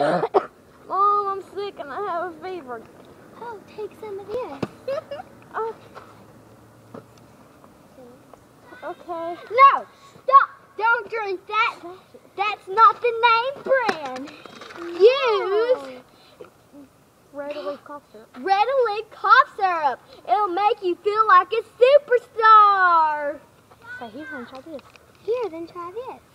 Mom, I'm sick and I have a fever. Oh, take some of this. Oh. Okay. No, stop. Don't drink that. That's not the name brand. Use Red leaf cough syrup. Red Leaf cough syrup. It'll make you feel like a superstar. So he's gonna try this. Here, then try this.